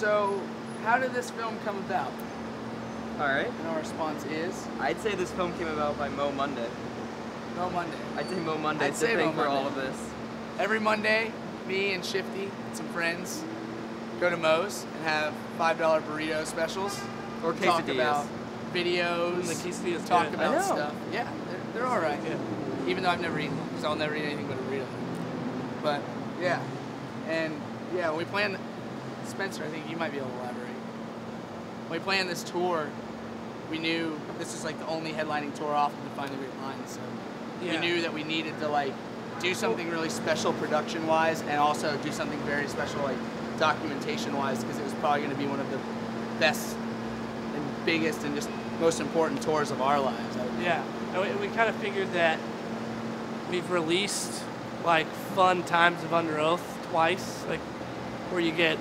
So, how did this film come about? All right. And our response is? I'd say this film came about by Mo Monday. Mo Monday. I'd say Mo Monday. I'd say the thing Mo for all Monday. of this. Every Monday, me and Shifty and some friends go to Mo's and have $5 burrito specials. Or Talk quesadillas. about videos. The quesadillas talk good. about I know. stuff. Yeah, they're all right. Yeah. Even though I've never eaten them, because I'll never eat anything but a burrito. But yeah, and yeah, when we planned, Spencer, I think you might be able to elaborate. When we planned this tour, we knew this is like the only headlining tour off of the Find the Great Line, so Yeah. we knew that we needed to like do something really special production-wise, and also do something very special like documentation-wise, because it was probably going to be one of the best and biggest and just most important tours of our lives. Yeah, and we kind of figured that we've released like fun times of Underoath twice, like where you get,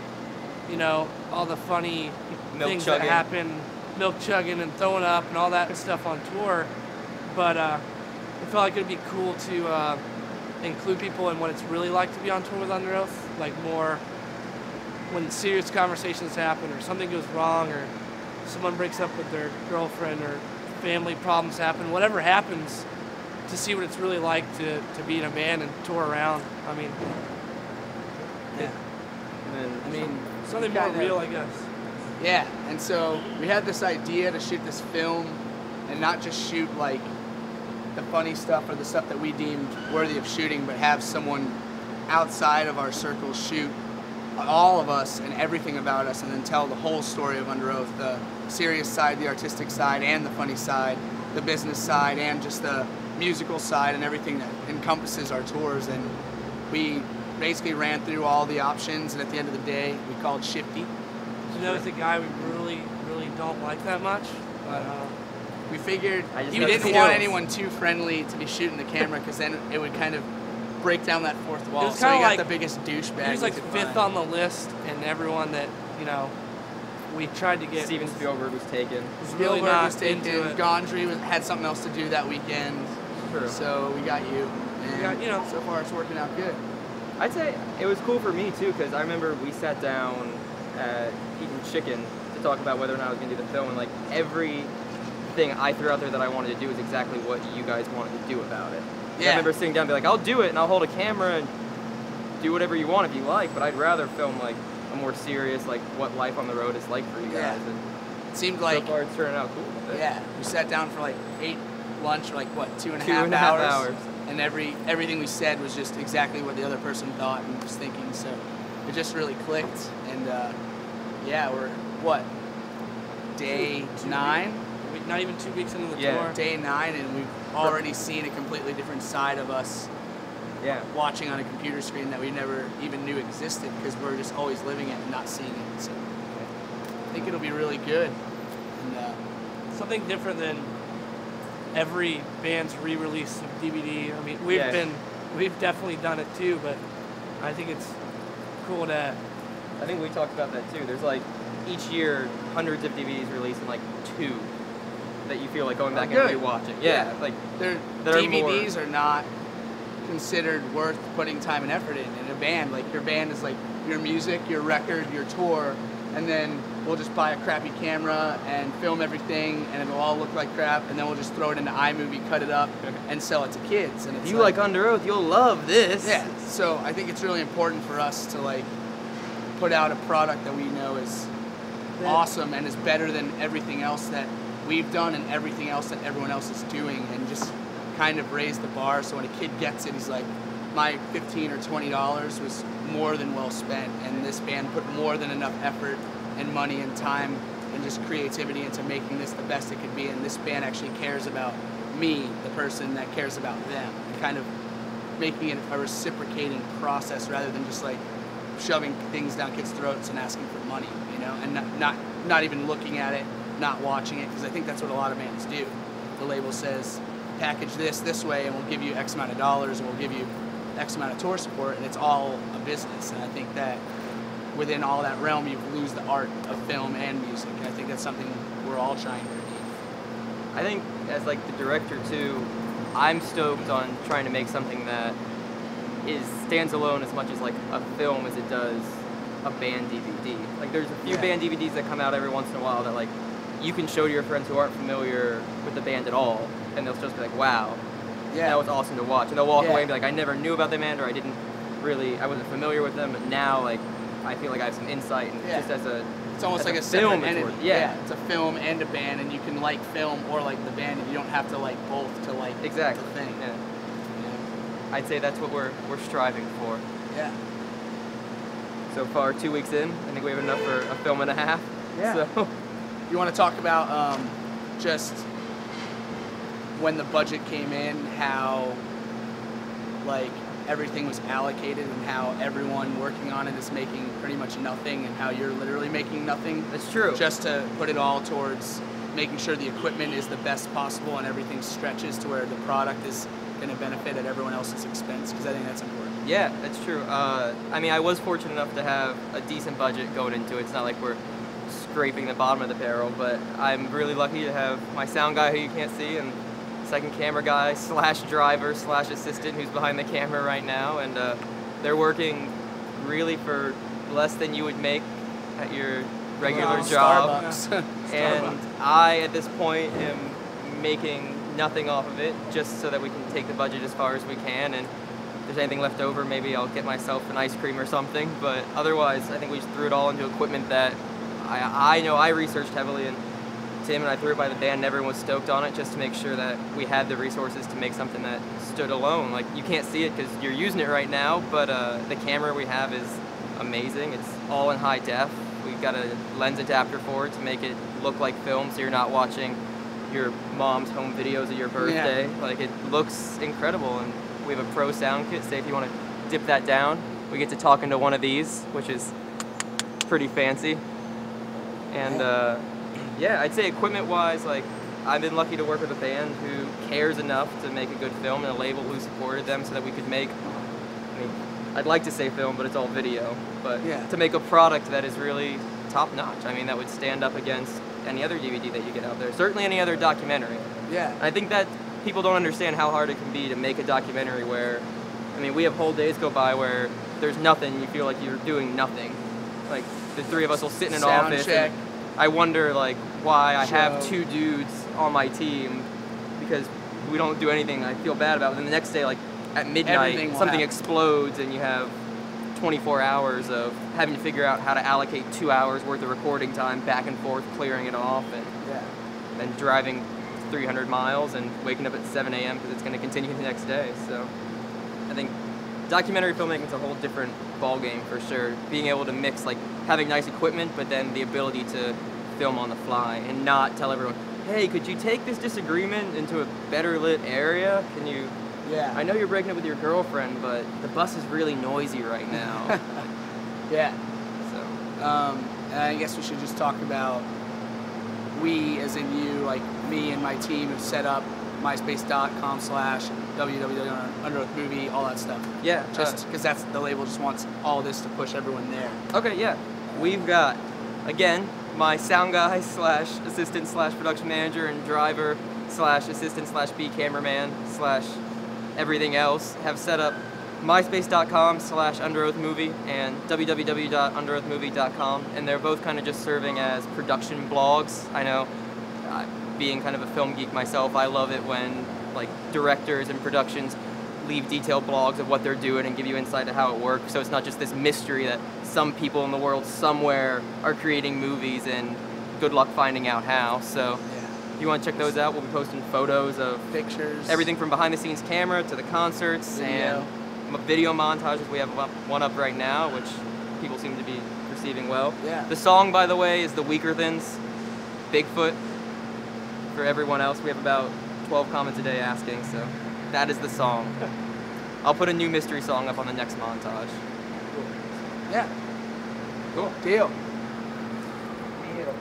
you know, all the funny Milk things chugging. that happen, milk chugging and throwing up and all that stuff on tour. But we felt like it'd be cool to include people in what it's really like to be on tour with Underoath, like more when serious conversations happen or something goes wrong or someone breaks up with their girlfriend or family problems happen, whatever happens, to see what it's really like to be in a band and tour around. I mean, Yeah. And I mean, something we more kinda- real, I guess. Yeah, and so we had this idea to shoot this film and not just shoot like the funny stuff or the stuff that we deemed worthy of shooting, but have someone outside of our circle shoot all of us and everything about us, and then tell the whole story of Underoath, the serious side, the artistic side, and the funny side, the business side, and just the musical side, and everything that encompasses our tours. And we basically ran through all the options, and at the end of the day, we called Shifty. You know, it's a guy we really don't like that much. But We figured I just we have didn't skills. want anyone too friendly to be shooting the camera, because then it would kind of break down that fourth wall. was So we kinda got like- the biggest douchebag. he was like we could fifth find. on the list, and everyone that, you know, we tried to get Steven Spielberg was taken. was really Spielberg not was taken. into it. Gondry had something else to do that weekend. True. So we got you. And got, you know. so far it's working out good. I'd say it was cool for me too, because I remember we sat down at eating chicken to talk about whether or not I was going to do the film, and like everything I threw out there that I wanted to do is exactly what you guys wanted to do about it. Yeah. I remember sitting down and be like, I'll do it, and I'll hold a camera and do whatever you want if you like, but I'd rather film like a more serious, like what life on the road is like for you Yeah. guys. And It seemed so like, far it's turning out cool. With it. yeah, we sat down for like ate lunch for like what, two and a 2.5 hours. hours. And everything we said was just exactly what the other person thought and was thinking. So it just really clicked. And yeah, we're what, day 9? Not even 2 weeks into the Yeah. tour. Day 9, and we've already seen a completely different side of us Yeah. watching on a computer screen that we never even knew existed, because we're just always living it and not seeing it. So I think it'll be really good. And Something different than every band's re-release of DVD. I mean, Yeah. we've definitely done it too, but I think it's cool to. I think we talked about that too. There's like each year hundreds of DVDs released and like 2 that you feel like going back and good. rewatching. Yeah, Yeah. like Their That are DVDs are not considered worth putting time and effort in a band. Like, your band is like your music, your record, your tour, and then we'll just buy a crappy camera and film everything, and it'll all look like crap, and then we'll just throw it into iMovie, cut it up, and sell it to kids. And if it's you like Underoath, you'll love this. yeah. So I think it's really important for us to like put out a product that we know is awesome and is better than everything else that we've done and everything else that everyone else is doing, and just kind of raise the bar, so when a kid gets it, he's like, my $15 or $20 was more than well spent, and this band put more than enough effort and money and time and just creativity into making this the best it could be, and this band actually cares about me, the person that cares about them, and kind of making it a reciprocating process rather than just like shoving things down kids' throats and asking for money, you know, and not even looking at it, not watching it, because I think that's what a lot of bands do. The label says, package this way, and we'll give you X amount of dollars, and we'll give you X amount of tour support, and it's all a business. And I think that within all that realm, you lose the art of film and music. And I think that's something we're all trying to achieve. I think as like the director too, I'm stoked on trying to make something that stands alone as much as like a film as it does a band DVD. Like there's a few Yeah. band DVDs that come out every once in a while that like you can show to your friends who aren't familiar with the band at all, and they'll just be like, wow, that was awesome to watch. And they'll walk away and be like, I never knew about the band, or I wasn't familiar with them, but now like I feel like I have some insight, and just as a it's almost like a film separate entity. yeah, It's a film and a band, and you can like film or like the band, and you don't have to like both to like exactly the thing. Yeah. I'd say that's what we're striving for. Yeah. So far, 2 weeks in, I think we have enough for a film and a half. Yeah. So you want to talk about just when the budget came in, how like everything was allocated, and how everyone working on it is making pretty much nothing, and how you're literally making nothing. that's true. Just to put it all towards making sure the equipment is the best possible and everything stretches to where the product is going to benefit at everyone else's expense, because I think that's important. Yeah, that's true. I mean, I was fortunate enough to have a decent budget going into it. It's not like we're scraping the bottom of the barrel, but I'm really lucky to have my sound guy who you can't see, and second camera guy / driver / assistant who's behind the camera right now, and they're working really for less than you would make at your regular job. Starbucks. And I, at this point, am making nothing off of it, just so that we can take the budget as far as we can, and if there's anything left over, maybe I'll get myself an ice cream or something, but otherwise I think we just threw it all into equipment that I know I researched heavily, and Tim and I threw it by the band, and everyone was stoked on it, just to make sure that we had the resources to make something that stood alone. Like, you can't see it because you're using it right now, but the camera we have is amazing. It's all in high def. We've got a lens adapter for it to make it look like film, so you're not watching your mom's home videos of your birthday. Yeah. Like, it looks incredible, and we have a pro sound kit. Say if you want to dip that down, we get to talk into one of these, which is pretty fancy. And yeah, I'd say equipment-wise, like, I've been lucky to work with a band who cares enough to make a good film, and a label who supported them so that we could make, I mean, I'd like to say film, but it's all video, but to make a product that is really top-notch. I mean, that would stand up against any other DVD that you get out there, certainly any other documentary. Yeah. I think that people don't understand how hard it can be to make a documentary where, I mean, we have whole days go by where there's nothing, you feel like you're doing nothing. Like, the three of us will sit in an Sound office, check. and I wonder, like, why I have Show. 2 dudes on my team, because we don't do anything I feel bad about. And then the next day, like, at midnight, Everything will something happen. explodes, and you have 24 hours of having to figure out how to allocate 2 hours worth of recording time back and forth, clearing it off, and then driving 300 miles and waking up at 7 a.m. because it's going to continue the next day. So I think documentary filmmaking is a whole different ballgame for sure. Being able to mix, like, having nice equipment, but then the ability to film on the fly and not tell everyone, hey, could you take this disagreement into a better lit area? Can you... Yeah. I know you're breaking up with your girlfriend, but the bus is really noisy right now. Yeah. So, And I guess we should just talk about, we, as in you, like me and my team, have set up myspace.com/www.underoathmovie, all that stuff. yeah. Just because that's the label just wants all this to push everyone there. Okay, yeah. We've got, again, my sound guy / assistant / production manager and driver / assistant / B cameraman / everything else have set up myspace.com/underoathmovie and www.underoathmovie.com, and they're both kind of just serving as production blogs. I know, being kind of a film geek myself, I love it when, like, directors and productions leave detailed blogs of what they're doing and give you insight to how it works, so it's not just this mystery that some people in the world somewhere are creating movies and good luck finding out how. So if you want to check those out, we'll be posting photos of Pictures. everything from behind the scenes camera to the concerts and video montages. We have one up right now, which people seem to be receiving well. Yeah. The song, by the way, is the Weaker Thins, Bigfoot. For everyone else, we have about 12 comments a day asking, so that is the song. I'll put a new mystery song up on the next montage. Yeah. Cool. Deal. Deal.